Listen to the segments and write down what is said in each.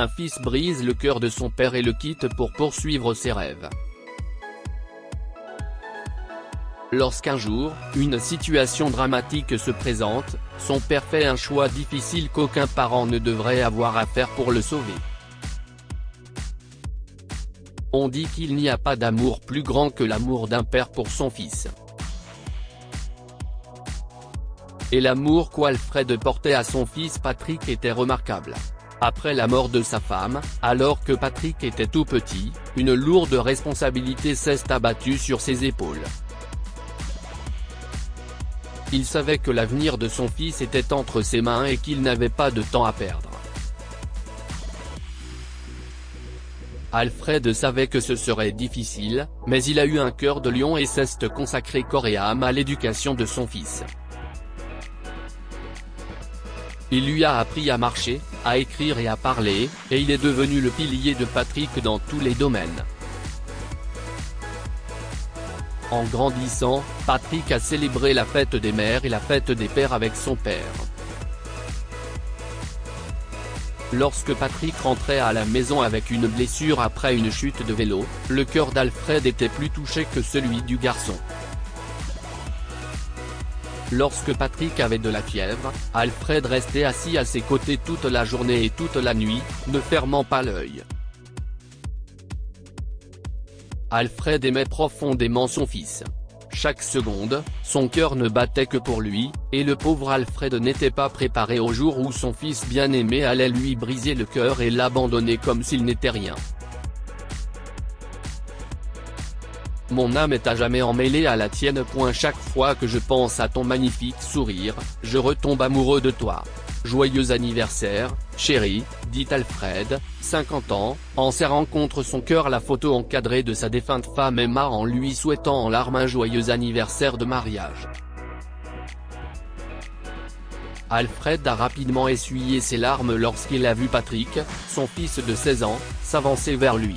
Un fils brise le cœur de son père et le quitte pour poursuivre ses rêves. Lorsqu'un jour, une situation dramatique se présente, son père fait un choix difficile qu'aucun parent ne devrait avoir à faire pour le sauver. On dit qu'il n'y a pas d'amour plus grand que l'amour d'un père pour son fils. Et l'amour qu'Alfred portait à son fils Patrick était remarquable. Après la mort de sa femme, alors que Patrick était tout petit, une lourde responsabilité s'est abattue sur ses épaules. Il savait que l'avenir de son fils était entre ses mains et qu'il n'avait pas de temps à perdre. Alfred savait que ce serait difficile, mais il a eu un cœur de lion et s'est consacré corps et âme à l'éducation de son fils. Il lui a appris à marcher, à écrire et à parler, et il est devenu le pilier de Patrick dans tous les domaines. En grandissant, Patrick a célébré la fête des mères et la fête des pères avec son père. Lorsque Patrick rentrait à la maison avec une blessure après une chute de vélo, le cœur d'Alfred était plus touché que celui du garçon. Lorsque Patrick avait de la fièvre, Alfred restait assis à ses côtés toute la journée et toute la nuit, ne fermant pas l'œil. Alfred aimait profondément son fils. Chaque seconde, son cœur ne battait que pour lui, et le pauvre Alfred n'était pas préparé au jour où son fils bien-aimé allait lui briser le cœur et l'abandonner comme s'il n'était rien. Mon âme est à jamais emmêlée à la tienne. Chaque fois que je pense à ton magnifique sourire, je retombe amoureux de toi. Joyeux anniversaire, chérie, dit Alfred, 50 ans, en serrant contre son cœur la photo encadrée de sa défunte femme Emma en lui souhaitant en larmes un joyeux anniversaire de mariage. Alfred a rapidement essuyé ses larmes lorsqu'il a vu Patrick, son fils de 16 ans, s'avancer vers lui.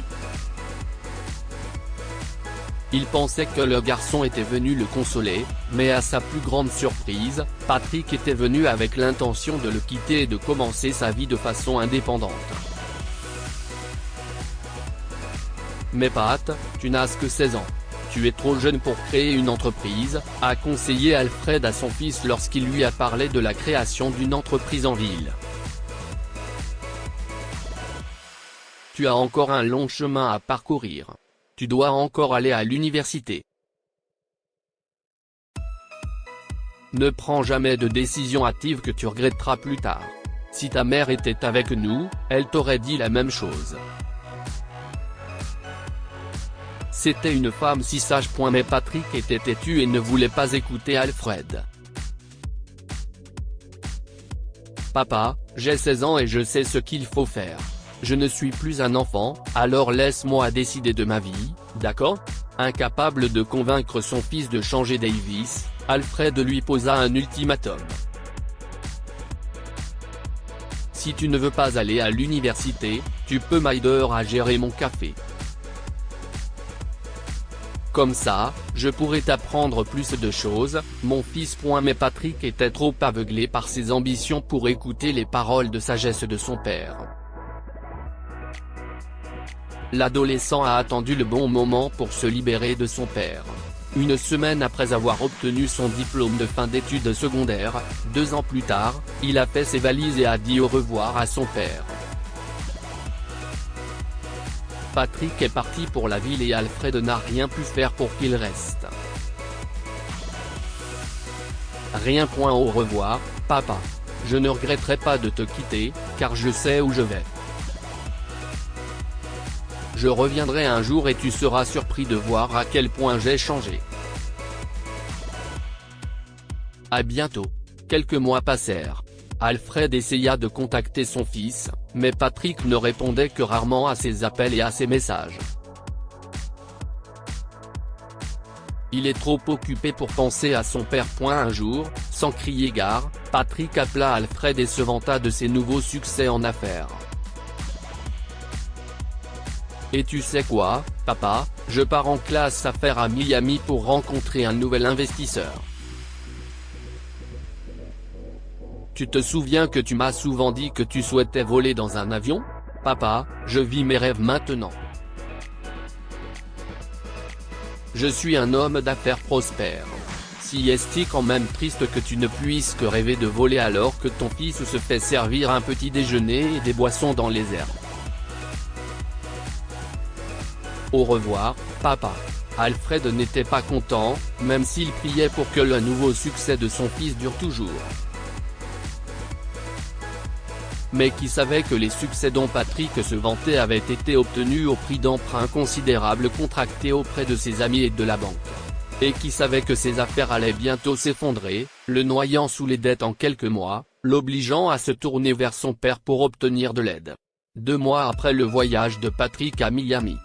Il pensait que le garçon était venu le consoler, mais à sa plus grande surprise, Patrick était venu avec l'intention de le quitter et de commencer sa vie de façon indépendante. Mais Pat, tu n'as que 16 ans. Tu es trop jeune pour créer une entreprise, a conseillé Alfred à son fils lorsqu'il lui a parlé de la création d'une entreprise en ville. Tu as encore un long chemin à parcourir. Tu dois encore aller à l'université. Ne prends jamais de décision hâtive que tu regretteras plus tard. Si ta mère était avec nous, elle t'aurait dit la même chose. C'était une femme si sage. Mais Patrick était têtu et ne voulait pas écouter Alfred. Papa, j'ai 16 ans et je sais ce qu'il faut faire. Je ne suis plus un enfant, alors laisse-moi décider de ma vie, d'accord ? Incapable de convaincre son fils de changer Davis, Alfred lui posa un ultimatum. Si tu ne veux pas aller à l'université, tu peux m'aider à gérer mon café. Comme ça, je pourrais t'apprendre plus de choses, mon fils. Mais Patrick était trop aveuglé par ses ambitions pour écouter les paroles de sagesse de son père. L'adolescent a attendu le bon moment pour se libérer de son père. Une semaine après avoir obtenu son diplôme de fin d'études secondaires, 2 ans plus tard, il a fait ses valises et a dit au revoir à son père. Patrick est parti pour la ville et Alfred n'a rien pu faire pour qu'il reste. Rien. Au revoir, papa. Je ne regretterai pas de te quitter, car je sais où je vais. Je reviendrai un jour et tu seras surpris de voir à quel point j'ai changé. À bientôt. Quelques mois passèrent. Alfred essaya de contacter son fils, mais Patrick ne répondait que rarement à ses appels et à ses messages. Il est trop occupé pour penser à son père. Un jour, sans crier gare, Patrick appela Alfred et se vanta de ses nouveaux succès en affaires. Et tu sais quoi, papa, je pars en classe affaires à Miami pour rencontrer un nouvel investisseur. Tu te souviens que tu m'as souvent dit que tu souhaitais voler dans un avion ? Papa, je vis mes rêves maintenant. Je suis un homme d'affaires prospère. Si est-il quand même triste que tu ne puisses que rêver de voler alors que ton fils se fait servir un petit déjeuner et des boissons dans les herbes. Au revoir, papa. Alfred n'était pas content, même s'il priait pour que le nouveau succès de son fils dure toujours. Mais qui savait que les succès dont Patrick se vantait avaient été obtenus au prix d'emprunts considérables contractés auprès de ses amis et de la banque. Et qui savait que ses affaires allaient bientôt s'effondrer, le noyant sous les dettes en quelques mois, l'obligeant à se tourner vers son père pour obtenir de l'aide. 2 mois après le voyage de Patrick à Miami.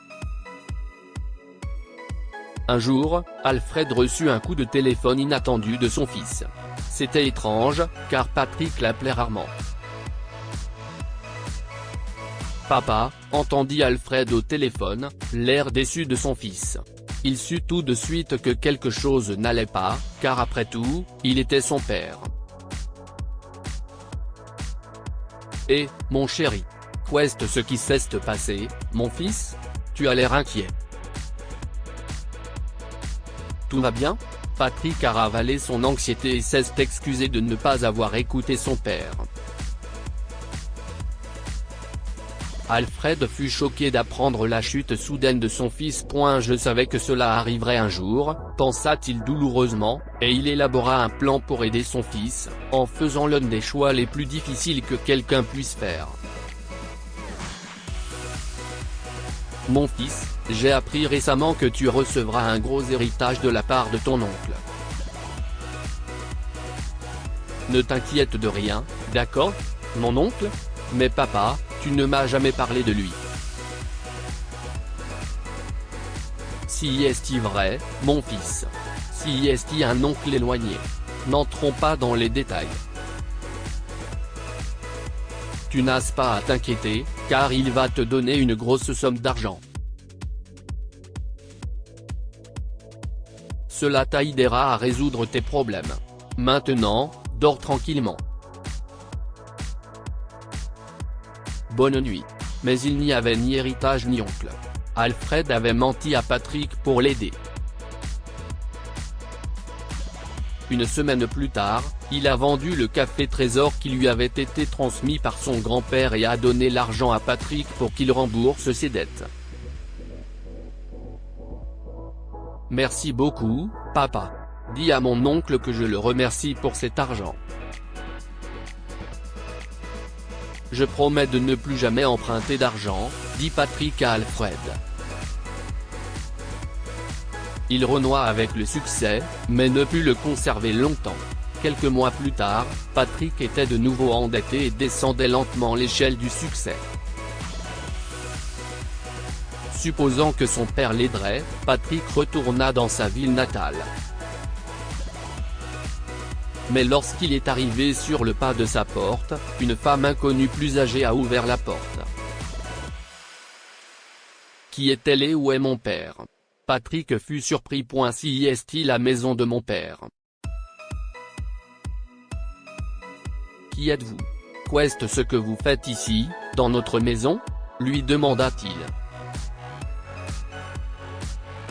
Un jour, Alfred reçut un coup de téléphone inattendu de son fils. C'était étrange, car Patrick l'appelait rarement. Papa, entendit Alfred au téléphone, l'air déçu de son fils. Il sut tout de suite que quelque chose n'allait pas, car après tout, il était son père. Et, mon chéri. Qu'est-ce ce qui s'est passé, mon fils? Tu as l'air inquiet. Tout va bien? Patrick a ravalé son anxiété et s'est excusé de ne pas avoir écouté son père. Alfred fut choqué d'apprendre la chute soudaine de son fils. Je savais que cela arriverait un jour, pensa-t-il douloureusement, et il élabora un plan pour aider son fils, en faisant l'un des choix les plus difficiles que quelqu'un puisse faire. Mon fils, j'ai appris récemment que tu recevras un gros héritage de la part de ton oncle. Ne t'inquiète de rien, d'accord, mon oncle? Mais papa, tu ne m'as jamais parlé de lui. Si est-il vrai, mon fils? Si est-il un oncle éloigné? N'entrons pas dans les détails. Tu n'as pas à t'inquiéter, car il va te donner une grosse somme d'argent. Cela t'aidera à résoudre tes problèmes. Maintenant, dors tranquillement. Bonne nuit. Mais il n'y avait ni héritage ni oncle. Alfred avait menti à Patrick pour l'aider. Une semaine plus tard, il a vendu le café Trésor qui lui avait été transmis par son grand-père et a donné l'argent à Patrick pour qu'il rembourse ses dettes. Merci beaucoup, papa. Dis à mon oncle que je le remercie pour cet argent. Je promets de ne plus jamais emprunter d'argent, dit Patrick à Alfred. Il renoua avec le succès, mais ne put le conserver longtemps. Quelques mois plus tard, Patrick était de nouveau endetté et descendait lentement l'échelle du succès. Supposant que son père l'aiderait, Patrick retourna dans sa ville natale. Mais lorsqu'il est arrivé sur le pas de sa porte, une femme inconnue plus âgée a ouvert la porte. Qui est-elle et où est mon père? Patrick fut surpris. Si est-il la maison de mon père? Qui êtes-vous? Qu'est-ce ce que vous faites ici, dans notre maison? Lui demanda-t-il.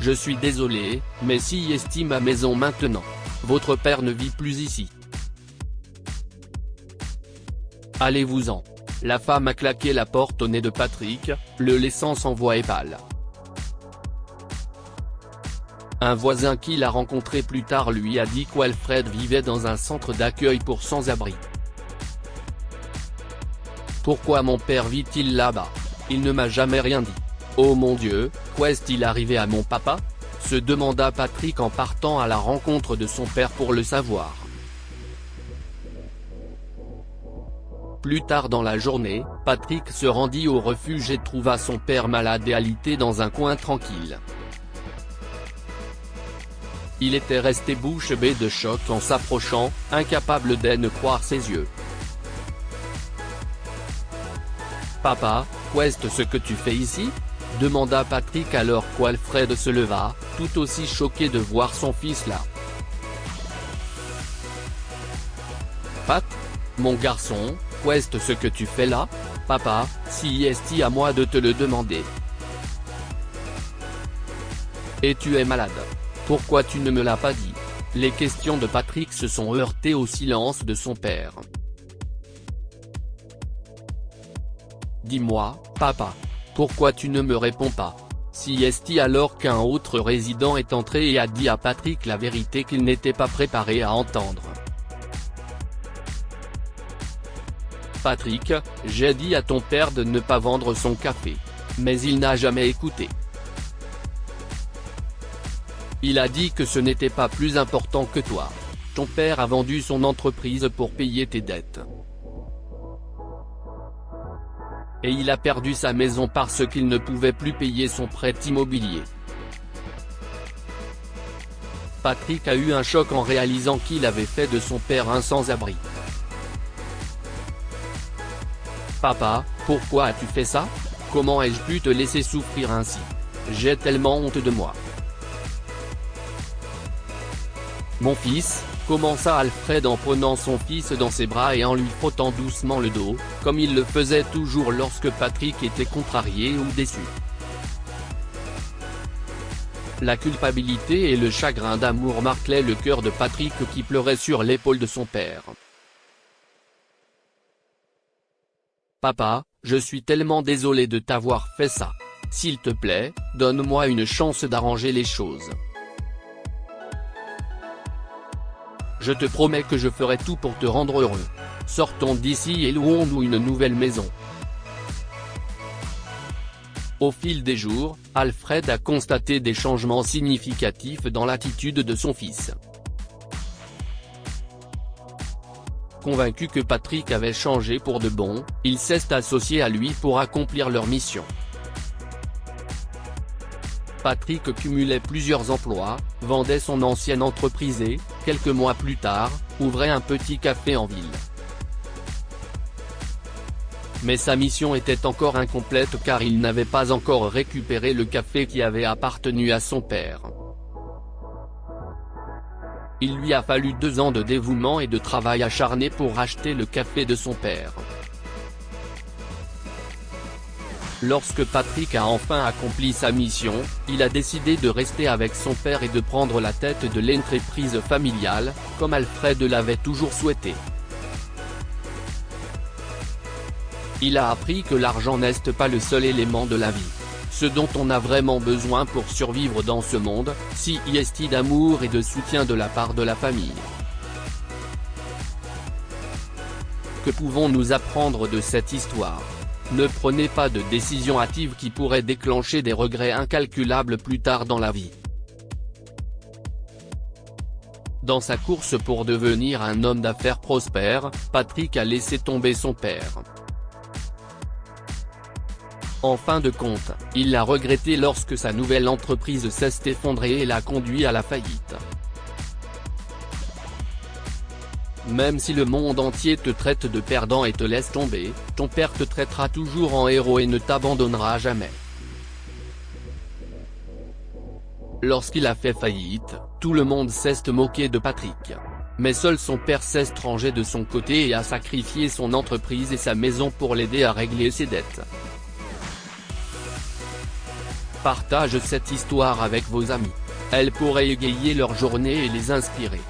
Je suis désolé, mais si est ma maison maintenant. Votre père ne vit plus ici. Allez-vous-en. La femme a claqué la porte au nez de Patrick, le laissant sans voix et pâle. Un voisin qui l'a rencontré plus tard lui a dit qu'Alfred vivait dans un centre d'accueil pour sans-abri. Pourquoi mon père vit-il là-bas? Il ne m'a jamais rien dit. Oh mon Dieu, qu'est-il arrivé à mon papa? Se demanda Patrick en partant à la rencontre de son père pour le savoir. Plus tard dans la journée, Patrick se rendit au refuge et trouva son père malade et alité dans un coin tranquille. Il était resté bouche bée de choc en s'approchant, incapable de croire ses yeux. « Papa, qu'est-ce ce que tu fais ici ?» demanda Patrick alors qu'Alfred se leva, tout aussi choqué de voir son fils là. « Pat, mon garçon, qu'est-ce ce que tu fais là? Papa, si est à moi de te le demander. Et tu es malade. Pourquoi tu ne me l'as pas dit? Les questions de Patrick se sont heurtées au silence de son père. Dis-moi, papa. Pourquoi tu ne me réponds pas? Si est alors qu'un autre résident est entré et a dit à Patrick la vérité qu'il n'était pas préparé à entendre. Patrick, j'ai dit à ton père de ne pas vendre son café. Mais il n'a jamais écouté. Il a dit que ce n'était pas plus important que toi. Ton père a vendu son entreprise pour payer tes dettes. Et il a perdu sa maison parce qu'il ne pouvait plus payer son prêt immobilier. Patrick a eu un choc en réalisant qu'il avait fait de son père un sans-abri. Papa, pourquoi as-tu fait ça? Comment ai-je pu te laisser souffrir ainsi? J'ai tellement honte de moi. Mon fils, commença Alfred en prenant son fils dans ses bras et en lui frottant doucement le dos, comme il le faisait toujours lorsque Patrick était contrarié ou déçu. La culpabilité et le chagrin d'amour marquaient le cœur de Patrick qui pleurait sur l'épaule de son père. Papa, je suis tellement désolé de t'avoir fait ça. S'il te plaît, donne-moi une chance d'arranger les choses. Je te promets que je ferai tout pour te rendre heureux. Sortons d'ici et louons-nous une nouvelle maison. Au fil des jours, Alfred a constaté des changements significatifs dans l'attitude de son fils. Convaincu que Patrick avait changé pour de bon, il s'est associé à lui pour accomplir leur mission. Patrick cumulait plusieurs emplois, vendait son ancienne entreprise et, quelques mois plus tard, ouvrait un petit café en ville. Mais sa mission était encore incomplète car il n'avait pas encore récupéré le café qui avait appartenu à son père. Il lui a fallu 2 ans de dévouement et de travail acharné pour racheter le café de son père. Lorsque Patrick a enfin accompli sa mission, il a décidé de rester avec son père et de prendre la tête de l'entreprise familiale, comme Alfred l'avait toujours souhaité. Il a appris que l'argent n'est pas le seul élément de la vie. Ce dont on a vraiment besoin pour survivre dans ce monde, c'est d'amour et de soutien de la part de la famille. Que pouvons-nous apprendre de cette histoire? Ne prenez pas de décisions hâtives qui pourraient déclencher des regrets incalculables plus tard dans la vie. Dans sa course pour devenir un homme d'affaires prospère, Patrick a laissé tomber son père. En fin de compte, il l'a regretté lorsque sa nouvelle entreprise s'est effondrée et l'a conduit à la faillite. Même si le monde entier te traite de perdant et te laisse tomber, ton père te traitera toujours en héros et ne t'abandonnera jamais. Lorsqu'il a fait faillite, tout le monde s'est moqué de Patrick. Mais seul son père s'est rangé de son côté et a sacrifié son entreprise et sa maison pour l'aider à régler ses dettes. Partage cette histoire avec vos amis. Elle pourrait égayer leur journée et les inspirer.